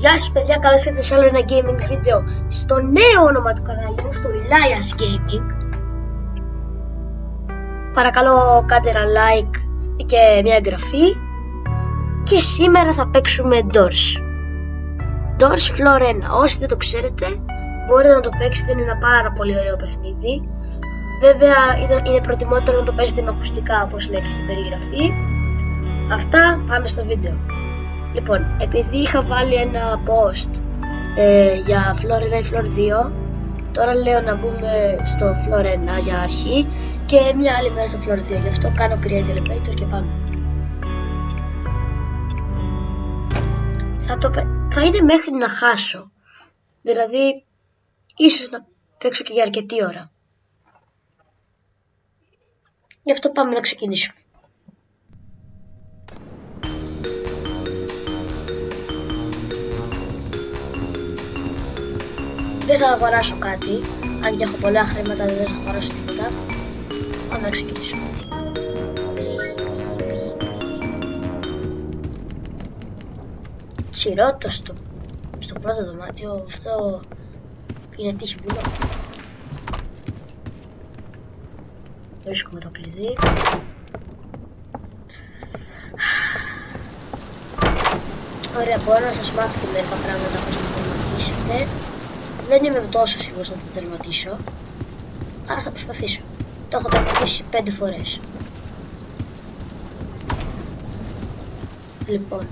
Γεια σας παιδιά, καλώς ήρθατε σε άλλο ένα gaming βίντεο στο νέο όνομα του καναλιού, στο Elias Gaming. Παρακαλώ κάντε ένα like και μια εγγραφή. Και σήμερα θα παίξουμε Doors Floor 1. Όσοι δεν το ξέρετε μπορείτε να το παίξετε, είναι ένα πάρα πολύ ωραίο παιχνίδι. Βέβαια είναι προτιμότερο να το παίζετε με ακουστικά, όπως λέει και στην περιγραφή. Αυτά, πάμε στο βίντεο. Λοιπόν, επειδή είχα βάλει ένα post για Floor 1 ή Floor 2, τώρα λέω να μπούμε στο Floor 1 για αρχή και μια άλλη μέρα στο Floor 2. Γι' αυτό κάνω Create Elevator και πάμε. Θα είναι μέχρι να χάσω. Δηλαδή, ίσως να παίξω και για αρκετή ώρα. Γι' αυτό πάμε να ξεκινήσουμε. Δεν θα αγοράσω κάτι, αν και έχω πολλά χρήματα δεν θα αγοράσω τίποτα. Πάμε να ξεκινήσουμε. Τσιρότο στο πρώτο δωμάτιο, αυτό είναι τύχη βουλό. Βρίσκουμε το κλειδί. Ωραία, μπορώ να σας μάθω μερικά πράγματα πώς να τερματίσετε. Δεν είμαι τόσο σίγουρος να το τερματίσω, αλλά θα προσπαθήσω. Το έχω τερματίσει 5 φορές. Λοιπόν,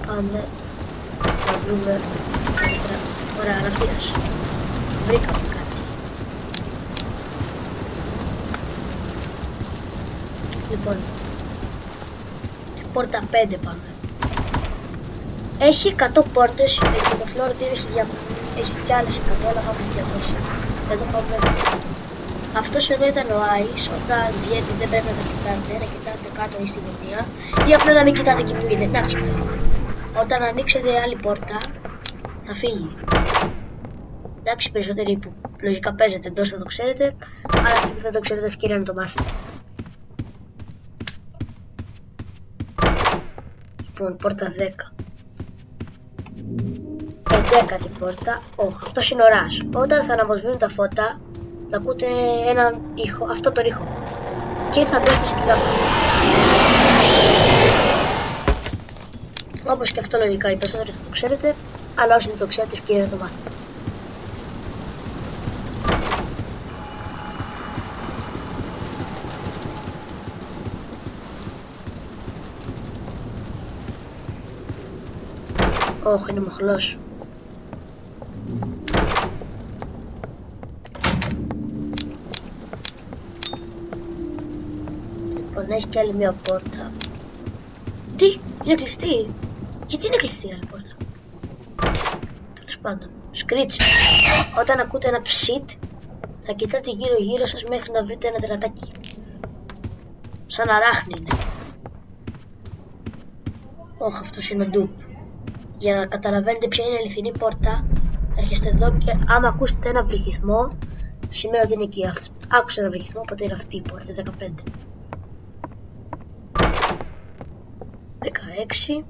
πάμε να βρούμε καλύτερα. Ωραία, αναπτύρας. Βρήκαμε κάτι. Λοιπόν, πόρτα 5 πάμε. Έχει 100 πόρτες και το Floor 2 έχει κι άλλες 100, αλλά πάμε στις 200. Εδώ πάμε. Αυτός εδώ ήταν ο Άις. Όταν βγαίνει δεν πρέπει να το κοιτάτε, να κοιτάτε κάτω ή στη γωνία, ή απλά να μην κοιτάτε εκεί που είναι. Να το σπέρα. Όταν ανοίξετε άλλη πόρτα θα φύγει. Εντάξει, περισσότεροι που λογικά παίζετε εντός θα το ξέρετε, αλλά αυτοί που δεν το ξέρετε ευκαιρία να το μάθετε. Λοιπόν, πόρτα 10. 11η πόρτα. Όχι, αυτός είναι ο Ρας. Όταν θα αναβοσβήνουν τα φώτα θα ακούτε έναν ήχο, αυτό τον ήχο, και θα μπείτε στην λάμπα. Όπως και αυτό λογικά οι περισσότεροι θα το ξέρετε, αλλά όσοι δεν το ξέρετε ευκαιρία να το μάθετε. Όχι, είναι μοχλός. Λοιπόν, έχει και άλλη μια πόρτα. Τι, είναι κλειστή. Γιατί είναι κλειστή η άλλη πόρτα? Τέλος πάντων, σκρίτσι. Όταν ακούτε ένα ψιτ, θα κοιτάτε γύρω γύρω σας μέχρι να βρείτε ένα τερατάκι. Σαν αράχνη είναι. Όχι, αυτός είναι ο ντουπ. Για να καταλαβαίνετε ποια είναι η αληθινή πόρτα, έρχεστε εδώ και άμα ακούσετε ένα βρυχυθμό, σημαίνει ότι είναι εκεί. Άκουσα ένα βρυχυθμό, οπότε είναι αυτή η πόρτα, 15. 16.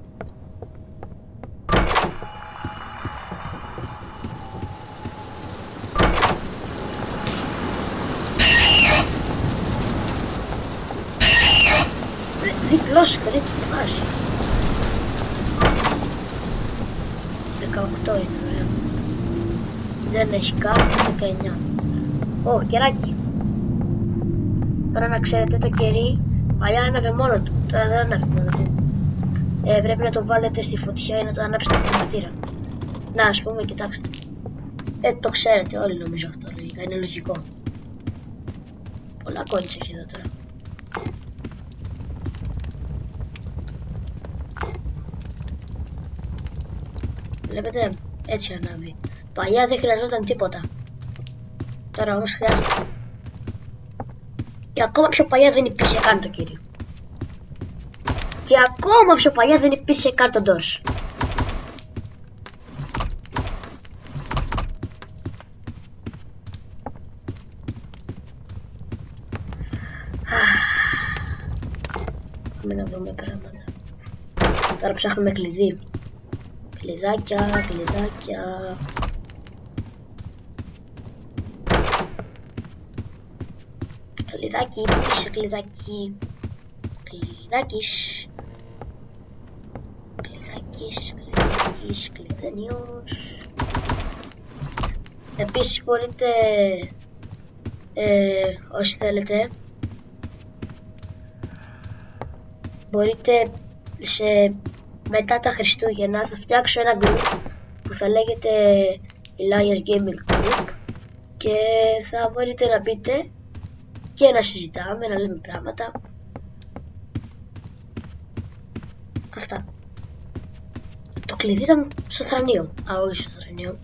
Διπλός σκρίτσι τη φάση. 18 είναι, ωραία. Δεν έχει καν, 19. Ω, κεράκι. Τώρα να ξέρετε, το κερί παλιά άναβε μόνο του, τώρα δεν ανάβει μόνο του. Πρέπει να το βάλετε στη φωτιά ή να το ανάψετε από την πατήρα. Να, ας πούμε, κοιτάξτε. Το ξέρετε όλοι νομίζω αυτό, λογικά, είναι λογικό. Πολλά κόλλητς έχει εδώ τώρα. Βλέπετε, έτσι ανάβει. Παλιά δεν χρειαζόταν τίποτα. Τώρα όμως χρειάζεται. Και ακόμα πιο παλιά δεν υπήρχε καν το κύριο. Και ακόμα πιο παλιά δεν υπήρχε καν το Doors. Πάμε να δούμε πράγματα. Τώρα ψάχνουμε κλειδί. Κλειδάκια, κλειδάκια. Κλειδάκι, πού είσαι κλειδάκι? Κλειδάκης. Κλειδάκης, κλειδάκης, κλειδένιος. Επίσης μπορείτε, όσοι θέλετε, μπορείτε μετά τα Χριστούγεννα θα φτιάξω ένα group που θα λέγεται Elias Gaming Group και θα μπορείτε να μπείτε και να συζητάμε, να λέμε πράγματα. Αυτά. Το κλειδί ήταν στο θρανείο. Α, όχι στο θρανείο.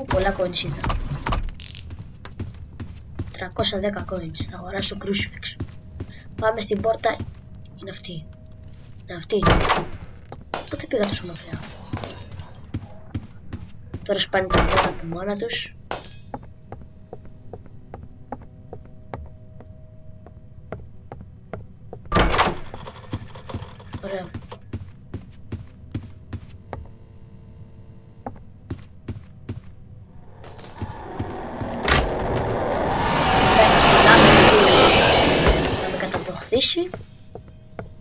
Πολλά coins ήταν. 310 coins. Θα αγοράσω crucifix. Πάμε στην πόρτα. Είναι αυτή. Είναι αυτή. Πότε πήγα τόσο μακριά? Τώρα σπάνε τα πόρτα από μόνα τους. Ωραία.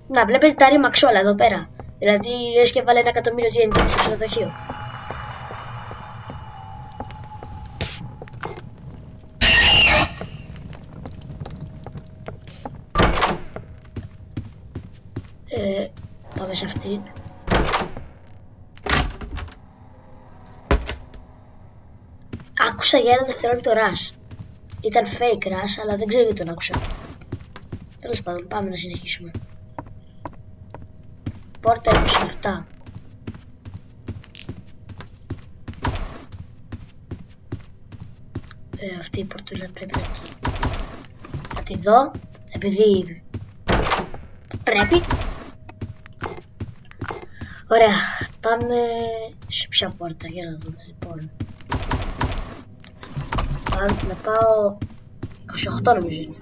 Να βλέπετε τα ρήμαξ όλα εδώ πέρα. Δηλαδή λες και βάλε 1 εκατομμύριο TNT στο ξενοδοχείο. Πάμε σε αυτήν. Άκουσα για ένα δευτερόλεπτο rush. Ήταν fake rush, αλλά δεν ξέρω γιατί τον άκουσα. Τέλος πάντων, πάμε να συνεχίσουμε. Πόρτα 27. Αυτή η πορτούλα πρέπει να τη δω, επειδή πρέπει. Ωραία, πάμε σε ποια πόρτα, για να δούμε λοιπόν. Να πάω 28 νομίζω είναι.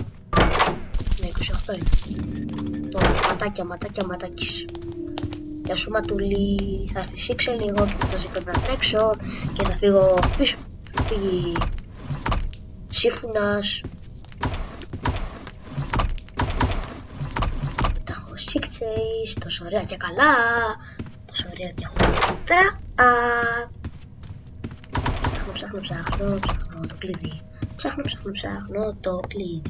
Ναι, 28 είναι. Το ματάκια. Γεια σου Ματούλη, θα φυσήξω λίγο και μετά πρέπει να τρέξω και θα φύγω πίσω, θα φύγει σύμφωνας. Μετά έχω sick chase, τόσο ωραία και καλά, τόσο ωραία και έχω τρα. Ψάχνω το κλειδί. Ψάχνω το κλειδί.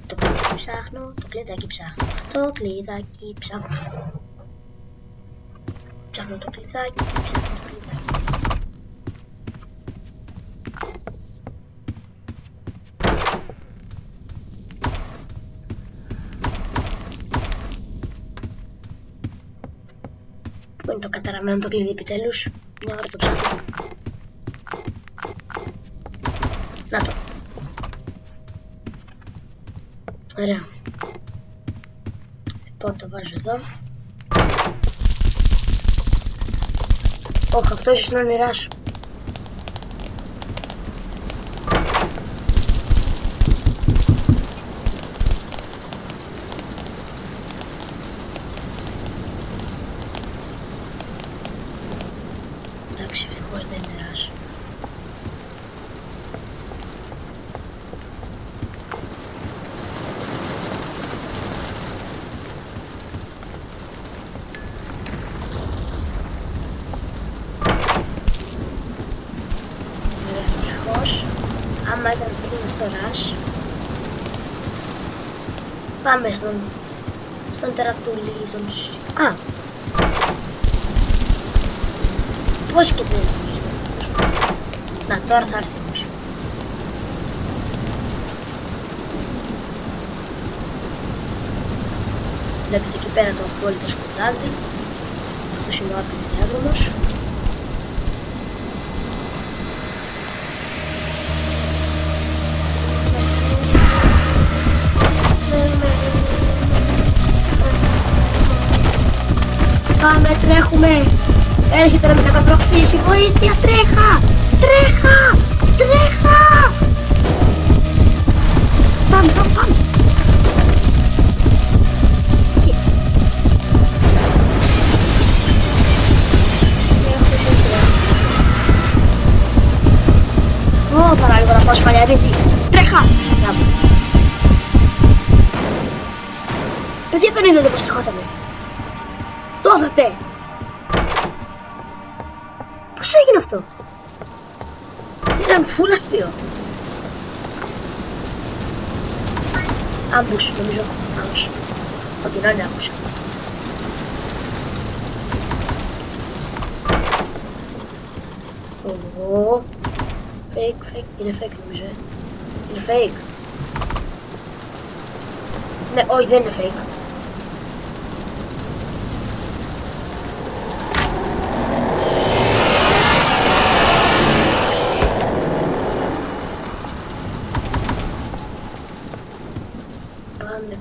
Το κλειδάκι ψάχνω, το κλειδάκι ψάχνω. Το κλειδάκι ψάχνω. Ψάχνω το κλειδάκι, ψάχνω το κλειδάκι. Πού είναι το καταραμένο το κλειδί επιτέλους? Μια ώρα το ψάχνω. Να το. Ωραία. Λοιπόν, το βάζω εδώ. Όχι, αυτός είναι ο νεράς. Εντάξει, ευτυχώς δεν είναι νεράς. Άμα ήταν πριν αυτό ρας. Πάμε στον τερατούλη, Α! Πώς και δεν είναι. Να, τώρα θα έρθει όμως. Βλέπετε εκεί πέρα το απόλυτο σκοτάδι. Αυτός είναι ο άπλος διάδρομος. Πάμε, τρέχουμε! Έρχεται να με κατατροφήσει! Βοήθεια! Τρέχα! Τρέχα! Τρέχα! Πάμε! Και... έχω ασφαλεία δίτη. Τρέχα! Μπράβο. Παιδιά, τον είδατε πως τρεχότανε. Το είδατε. Πώς έγινε αυτό? Ήταν φουλ αστείο. Άμπους νομίζω. Α, όχι. Ό,τι να είναι άκουσα. Ω, fake, είναι fake νομίζω. Είναι fake. Ναι, όχι, δεν είναι fake.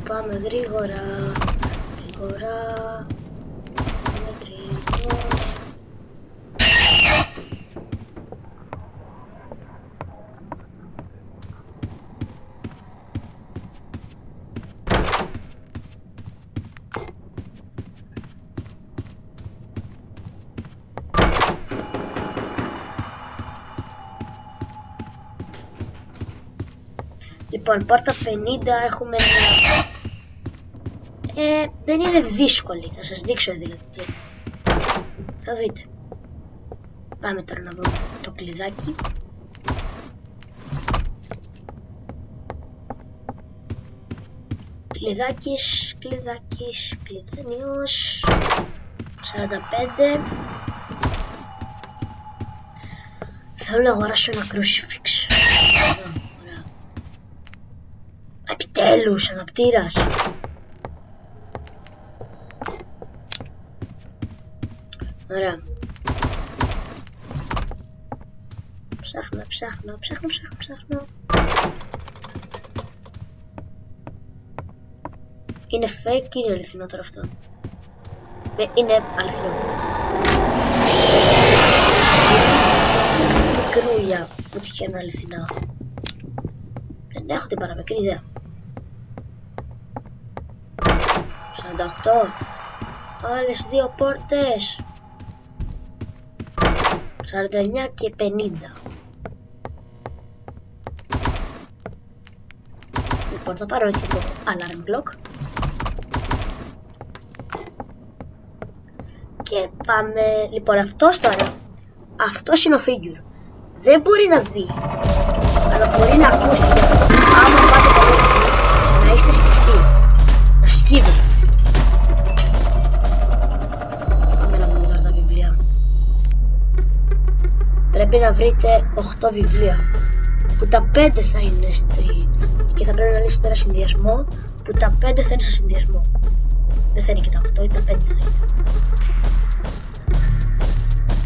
Πάμε γρήγορα. Λοιπόν, πόρτα 50 έχουμε δεν είναι δύσκολη, θα σας δείξω δηλαδή τι. Θα δείτε. Πάμε τώρα να βρούμε το κλειδάκι. Κλειδάνιος 45. Θέλω να αγοράσω ένα crucifix. Ωραία. Επιτέλους, αναπτήρας. Ωραία. Ψάχνω. Είναι fake ή είναι αληθινό τώρα αυτό? Είναι αληθινό. Μικρούλια που τυχαίνουν αληθινά. Δεν έχω την παραμικρή ιδέα. 48. Άλλες δύο πόρτες. 49 και 50. Λοιπόν, θα πάρω και το alarm clock. Και πάμε. Λοιπόν, αυτός τώρα. Αυτός είναι ο figure. Δεν μπορεί να δει, αλλά μπορεί να ακούσει. Άμα πάτε πολύ, να είστε σκεφτοί. Να σκύβετε. Πάμε να βρούμε τώρα τα βιβλία. Πρέπει να βρείτε 8 βιβλία. Που τα 5 θα είναι στη. Και θα πρέπει να λύσετε ένα συνδυασμό. Που τα 5 θα είναι στο συνδυασμό. Δεν θα είναι και τα 8, ή τα 5 θα είναι.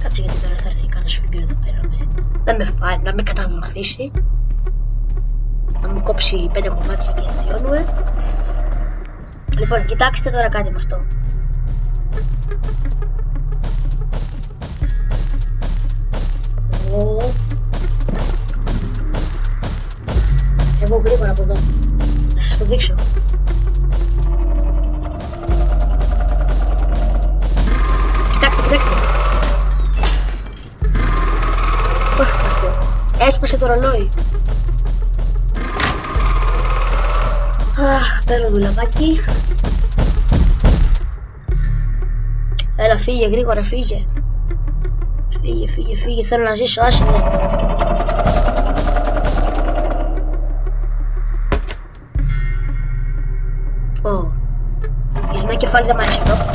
Κάτσε, γιατί τώρα θα έρθει κανένας figure εδώ πέρα να με φάει, να με καταβροχθήσει, να μου κόψει 5 κομμάτια και τελειώνουμε. Λοιπόν, κοιτάξτε τώρα κάτι με αυτό. Εγώ γρήγορα από εδώ. Να σας το δείξω. Κοιτάξτε. Έσπασε το ρολόι. Αχ, παίρνω δουλαβάκι. Έλα, φύγε γρήγορα, φύγε. Φύγε, θέλω να ζήσω, άσε με. Ω, γυρνάει κεφάλι, δεν μ' αρέσει αυτό.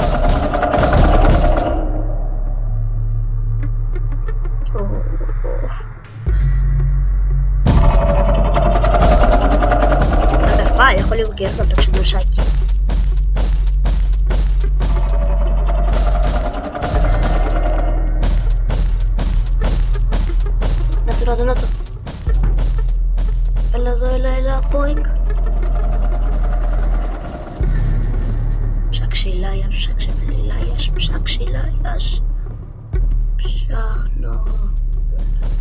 Έχω λίγο καιρό να παίξω ντοσάκι. Να το. Έλα εδώ, έλα, boing. Ψαξιλάιας. Ψάχνω.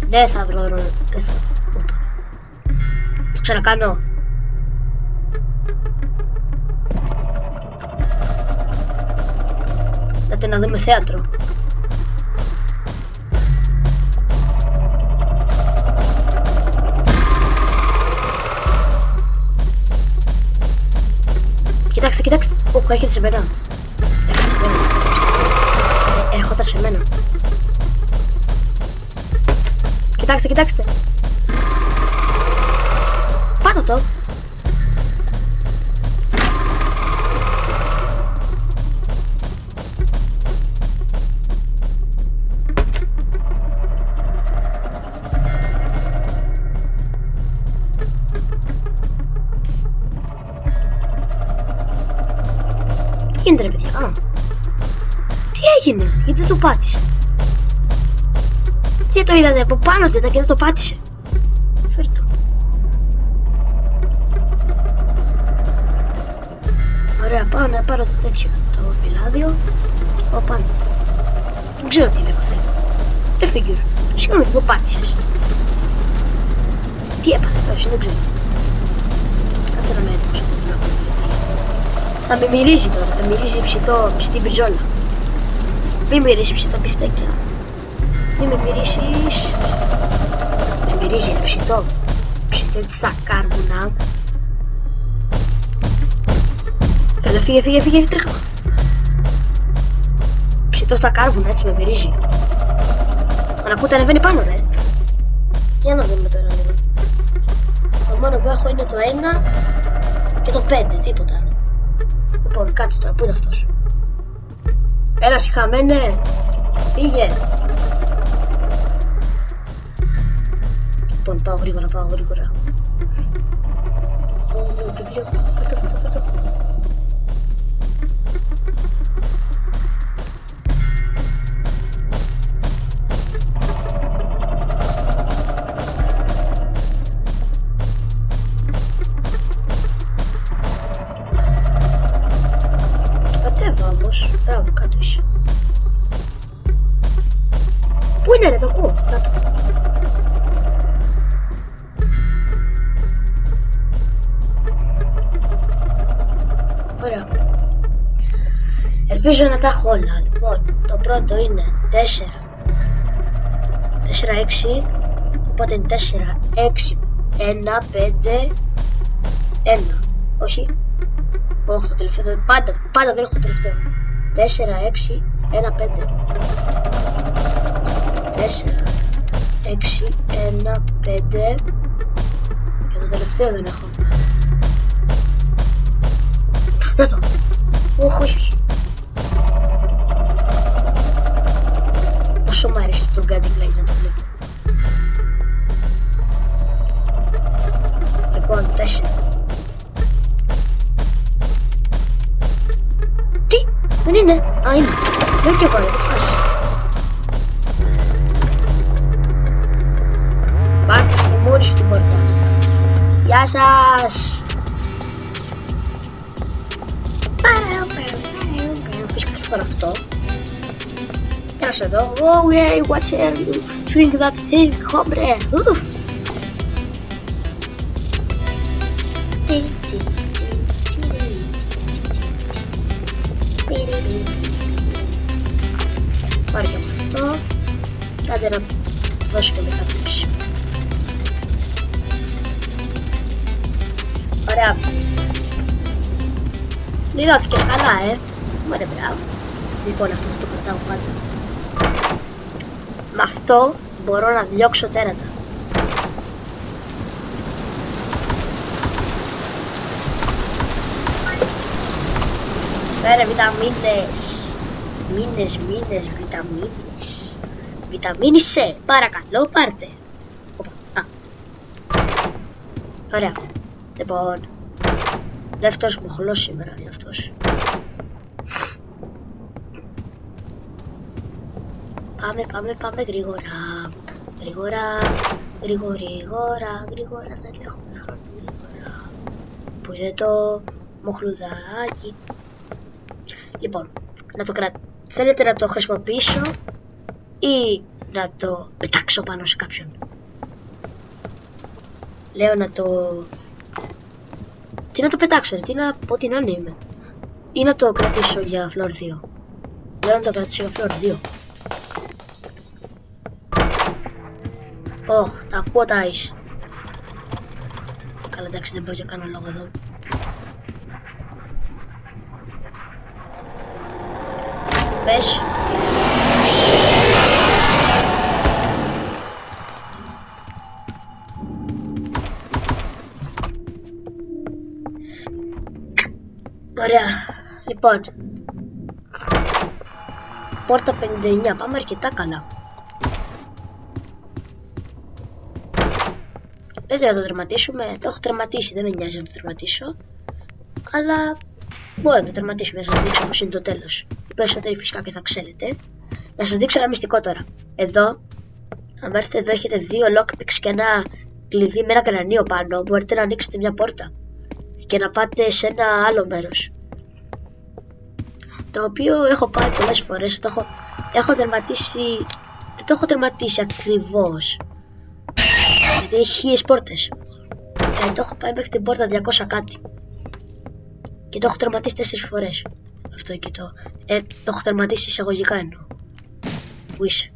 Δεν θα βρω ρόλο. Το ξανακάνω. Να δούμε θέατρο. Κοιτάξτε, κοιτάξτε. Όχ, έρχεται σε μένα. Έρχεται σε μένα. Έρχονταν σε μένα. Κοιτάξτε, κοιτάξτε. Πάτα το. Τι γίνεται ρε παιδιά, τι έγινε, γιατί δεν το πάτησε. Τι το είδατε από πάνω του ήταν και δεν το πάτησε. Φέρ' το. Ωραία, πάω να πάρω το τέτοιο, το φυλάδιο. Πάω πάνω. Δεν ξέρω τι βλέπω θέλω. Ρε figure, συγγνώμη δεν το πάτησες. Τι έπαθες τώρα, δεν ξέρω. Κάτσε να με έτοιμος από το βλέπω. Θα με μυρίζει τώρα, θα μυρίζει ψητή μπριζόλα. Μη μυρίσει ψητά μπιφτέκια. Μη με μυρίσεις. Με μυρίζει ρε ψητό. Ψητό έτσι στα κάρβουνα. Καλά φύγε τρέχα. Ψητό στα κάρβουνα έτσι με μυρίζει. Αν ακούτε ανεβαίνει πάνω ρε. Για να δούμε τώρα λίγο. Το μόνο που έχω είναι το 1 και το 5, τίποτα άλλο. Λοιπόν, κάτσε τώρα, πού είναι αυτός. Έλα συχαμένε. Πήγε. Λοιπόν, πάω γρήγορα. Βιβλίο, φέρτο. Μπράβο, κάτω είσαι. Πού είναι ρε, το ακούω, κάτω. Ωραία. Ελπίζω να τα έχω όλα. Λοιπόν, το πρώτο είναι 4, 6. Οπότε είναι 4, 6, 1, 5, 1. Όχι. Όχι, το τελευταίο, πάντα δεν έχω το τελευταίο. 4, 6, 1, 5. 4, 6, 1, 5. Και το τελευταίο δεν έχω. Να το. Όχι. Πόσο μ' άρεσε το Guiding Light να το βλέπω. Λοιπόν, 4. Δεν είναι. Α, είναι. Λέω και εγώ, δεν το φάση. Πάτε στη μούρη σου την πόρτα. Γεια σας. Πεις κάθε φορά αυτό. Έλα σε εδώ. Oh yeah, watch it. Swing that thing, hombre. Πάρε και από αυτό. Κάντε να δώσω και μετά πίσω. Ωραία. Λυρώθηκες καλά, Ωραία, μπράβο. Λοιπόν, αυτό θα το κρατάω πάντα. Με αυτό μπορώ να διώξω τέρατα. Φέρε βιταμίνες. Μήνες, βιταμίνες. Βιταμίνη C, παρακαλώ πάρτε. Ωραία. Λοιπόν, δεύτερος μοχλός σήμερα είναι αυτός. Πάμε γρήγορα. Γρήγορα, δεν έχουμε χρόνο. Γρήγορα. Που είναι το μοχλουδάκι. Λοιπόν, να το θέλετε να το χρησιμοποιήσω ή να το πετάξω πάνω σε κάποιον. Λέω να το... Τι να το πετάξω, τι να πω, τι να είμαι. Ή να το κρατήσω για φλόρ 2. Λέω να το κρατήσω για φλόρ 2. Ωχ, τα ακούω τα ice. Καλά, εντάξει, δεν μπορώ για κάνω λόγο εδώ. Πες. Ωραία. Λοιπόν. Πόρτα 59. Πάμε αρκετά καλά. Πες να το τερματίσουμε. Το έχω τερματίσει. Δεν με νοιάζει να το τερματίσω. Αλλά μπορώ να το τερματίσουμε. Να σας δείξω πως είναι το τέλος. Οι περισσότεροι φυσικά και θα ξέρετε. Να σας δείξω ένα μυστικό τώρα. Εδώ, αν έρθετε εδώ, έχετε δύο lockpicks και ένα κλειδί με ένα κρανίο πάνω. Μπορείτε να ανοίξετε μια πόρτα και να πάτε σε ένα άλλο μέρος. Το οποίο έχω πάει πολλές φορές. Έχω τερματίσει. Δεν το έχω τερματίσει ακριβώς. Γιατί έχει 1000 πόρτες. Το έχω πάει μέχρι την πόρτα 200 κάτι. Και το έχω τερματίσει 4 φορές. Αυτό και το έχω τερματίσει εισαγωγικά εννοώ. Πού είσαι?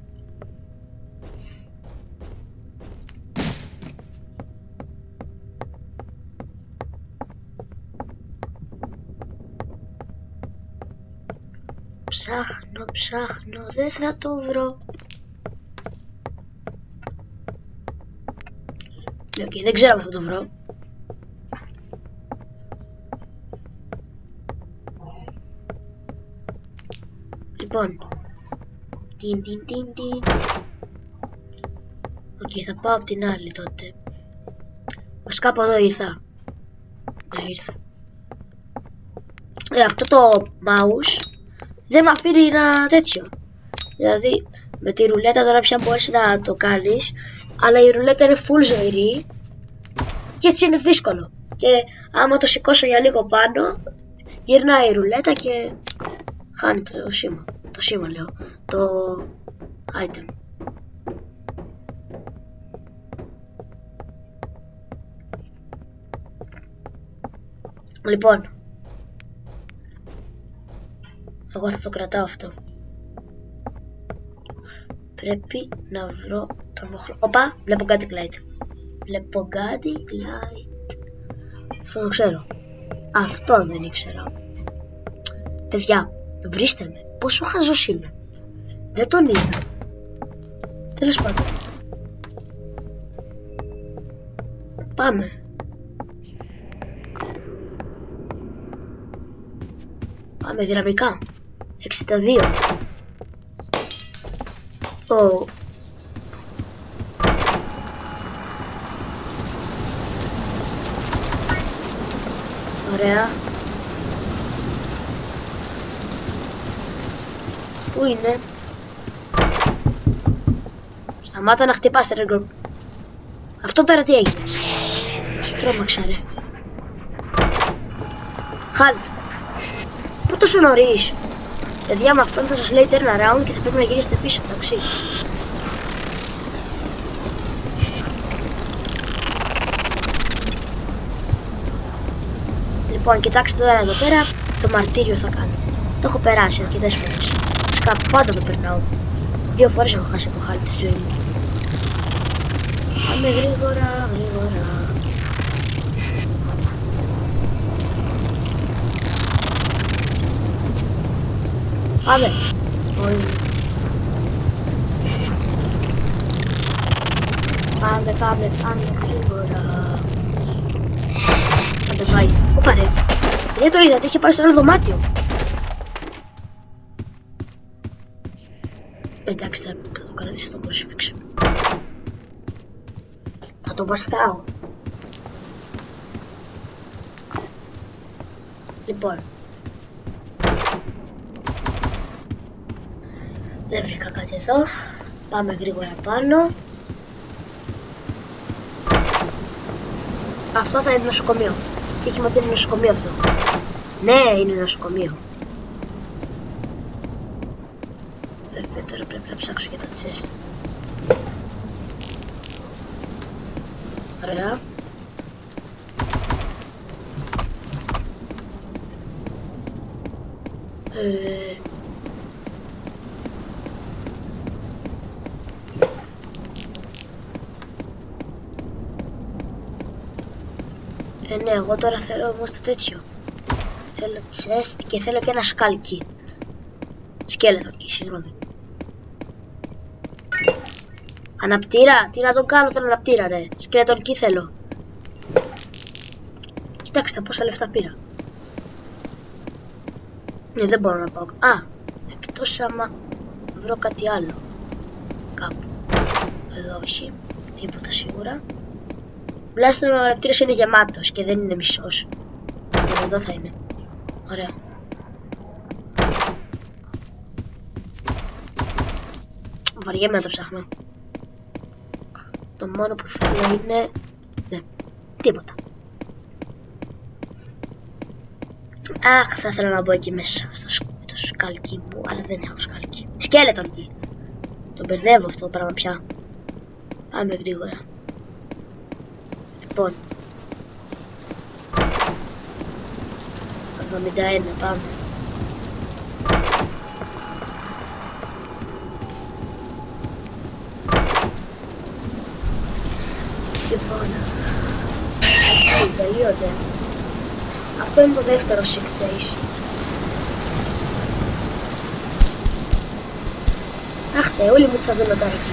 Ψάχνω, δεν θα το βρω. Okay, δεν ξέρω αν θα το βρω. Λοιπόν. Οκ, θα πάω από την άλλη τότε. Βασικά από εδώ ήρθα. Ήρθα. Αυτό το mouse δεν με αφήνει ένα τέτοιο. Δηλαδή με τη ρουλέτα τώρα πια μπορείς να το κάνεις, αλλά η ρουλέτα είναι full ζωηρή και έτσι είναι δύσκολο. Και άμα το σηκώσω για λίγο πάνω, γυρνάει η ρουλέτα και χάνει το σήμα. Το σήμα λέω. Το item. Λοιπόν, εγώ θα το κρατάω αυτό. Πρέπει να βρω το μοχλό. Οπα, βλέπω κάτι light. Βλέπω κάτι light. Αυτό το ξέρω. Αυτό δεν ήξερα. Παιδιά, βρίστε με. Πόσο χαζός είμαι. Δεν τον είδα. Τέλος πάντων. Πάμε. Πάμε δυναμικά. 62. Oh. Ωραία. Πού είναι? Σταμάτα να χτυπάς, Τρέγκορ. Αυτό πέρα τι έγινε? Τρόμαξα ρε. Χάλτ. Πού τόσο νωρίς? Παιδιά, με αυτόν θα σας λέει turn around και θα πρέπει να γυρίσετε πίσω, εντάξει. Λοιπόν, κοιτάξτε τώρα εδώ πέρα, το μαρτύριο θα κάνω. Το έχω περάσει αρκετές φορές. Φυσικά πάντα το περνάω. 2 φορές έχω χάσει από χάλη τη ζωή μου. Πάμε γρήγορα. Πάμε. Πάμε γρήγορα. Άντε πάει. Όπα ρε. Δεν το είδατε, είχε πάει στο άλλο δωμάτιο. Εντάξει, θα το κρατήσω το crucifix. Θα το βαστάω. Λοιπόν. Δεν βρήκα κάτι εδώ. Πάμε γρήγορα πάνω. Αυτό θα είναι νοσοκομείο. Στοίχημα ότι είναι νοσοκομείο αυτό. Ναι, είναι νοσοκομείο. Βέβαια τώρα πρέπει να ψάξω για τα chest. Ωραία. Ναι, εγώ τώρα θέλω όμως το τέτοιο. Θέλω chest και θέλω και ένα skull key. Σκέλετον εκεί, συγγνώμη. Αναπτήρα, τι να τον κάνω, θέλω αναπτήρα ρε. Σκέλετον εκεί θέλω. Κοιτάξτε πόσα λεφτά πήρα. Ναι, δεν μπορώ να πάω. Α, εκτός άμα βρω κάτι άλλο. Κάπου. Εδώ όχι. Τίποτα σίγουρα. Τουλάχιστον ο αναπτήρας είναι γεμάτος και δεν είναι μισός. Εδώ θα είναι. Ωραία. Βαριέμαι να το ψάχνω. Το μόνο που θέλω είναι... ναι, τίποτα. Αχ, θα ήθελα να μπω εκεί μέσα, στο σκάλκι μου, αλλά δεν έχω σκάλκι. Σκέλετον εκεί. Τον μπερδεύω αυτό το πράγμα πια. Πάμε γρήγορα. Λοιπόν. 71, πάμε. Λοιπόν. Τελείωται. Αυτό είναι το δεύτερο Sick Chase. Αχ Θεέ, όλοι μου τι θα δούμε τώρα εκεί.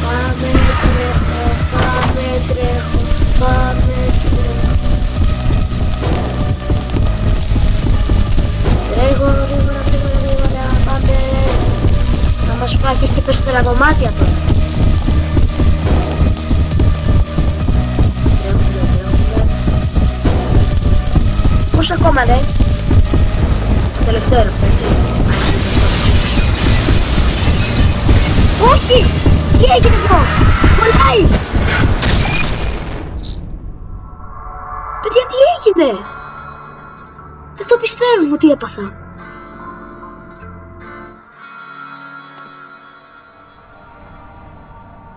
Πάμε τρέχω, πάμε τρέχω, πάμε τρέχω. Τρέχω γρήγορα, πάμε. Θα μας φάει και περισσότερα δωμάτια τώρα. Πόσο ακόμα ρε. Το τελευταίο είναι αυτό, έτσι. Όχι! Τι έγινε εδώ! Κολλάει! Παιδιά, τι έγινε! Δεν το πιστεύω τι έπαθα.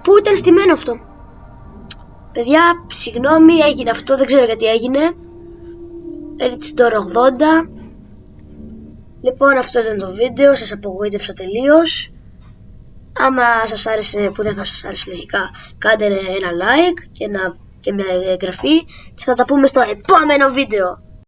Πού ήταν στημένο αυτό? Παιδιά, συγγνώμη, έγινε αυτό, δεν ξέρω γιατί έγινε. Έτσι τώρα 80. Λοιπόν, αυτό ήταν το βίντεο, σας απογοήτευσα τελείως. Άμα σας άρεσε, που δεν θα σας άρεσε λογικά, κάντε ένα like και μια εγγραφή και θα τα πούμε στο επόμενο βίντεο.